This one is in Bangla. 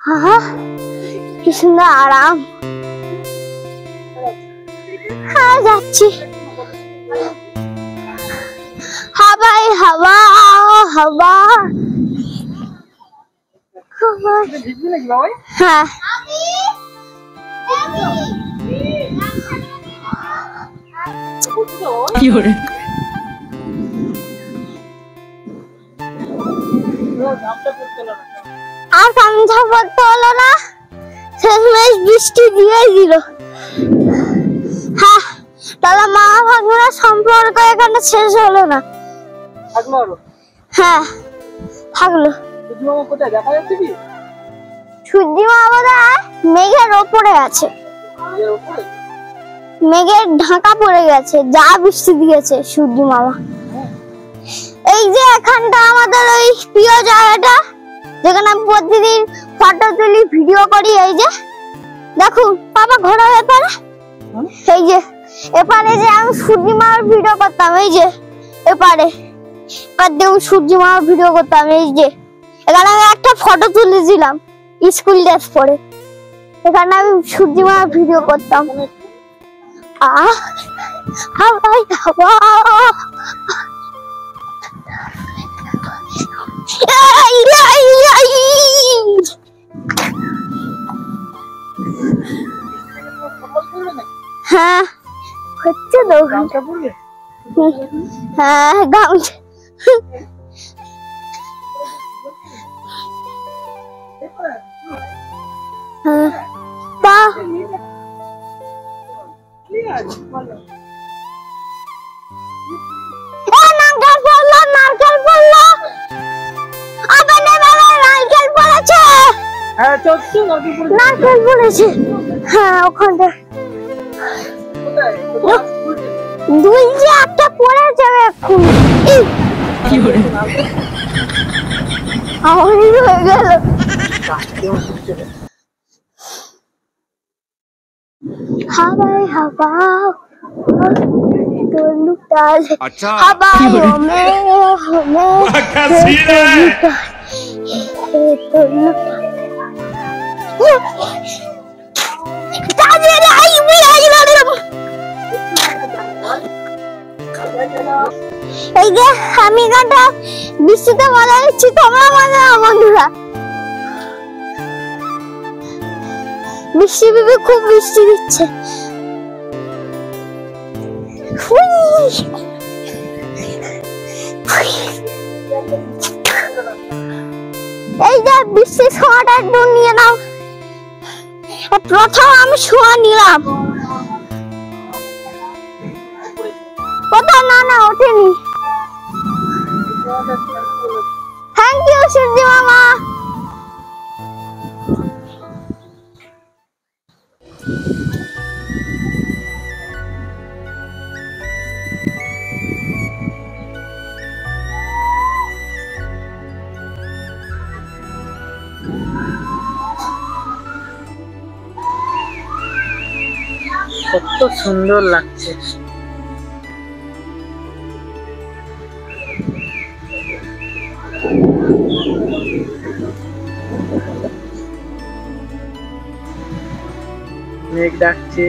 हाँ কি সুন্দর আরাম। হ্যাঁ যাচ্ছি। হাওয়ায় হাওয়া হাওয়া হ্যাঁ কি করে আর কামছা পড়তে হলো না, শেষমেশ বৃষ্টি দিয়ে দিল। হ্যাঁ তাহলে মা ভাগ্না সম্পর্ক এখানে শেষ হলো না। হ্যাঁ থাকলো। সূর্যি মা বোধহয় মেঘের ওপরে আছে, মেঘের ঢাকা পড়ে গেছে, যা বৃষ্টি দিয়েছে সূর্যি মামা। এই যে এখানটা আমাদের ওই প্রিয় জায়গাটা যেখানে আমি প্রতিদিন ফটো তুলি ভিডিও করি। এই যে দেখুন বাবা ঘোড়া ব্যাপারে, এই যে এপারে যে আমি সূর্যি মামার ভিডিও করতাম, এই যে এপারে দেখুন সূর্যি মামার ভিডিও করতাম। এই যে এখানে আমি একটা ফটো তুলেছিলাম স্কুল ড্রেস পরে, এখানে আমি সূর্যি মামার ভিডিও করতাম। হাওয়ায় হাওয়া হ্যাঁ হচ্ছে তো। হ্যাঁ গামছা তা নারকেল পড়লো, নারকেল পড়লো, নারকেল পড়েছে। নারকেল পড়েছে হ্যাঁ ওখানটা দুই যে একটা পড়ে যাবে এক্ষুনি। আমারই হয়ে গেল। হাওয়ায় হাওয়া डोलू डाल हवाओं में हमें এই যে আমি গানটা বৃষ্টিতে মজা নিচ্ছি, তোমরা মজা নাও বন্ধুরা। বৃষ্টি বিবি খুব বৃষ্টি দিচ্ছে। এই যে বৃষ্টির ছোঁয়াটা একটু নিয়ে নাও। প্রথম আমি ছোঁয়া নিলাম, কোথাও না না ওঠেনি। থ্যাংক ইউ সূর্যি মামা। কত সুন্দর লাগছে। মেঘ ডাকছে।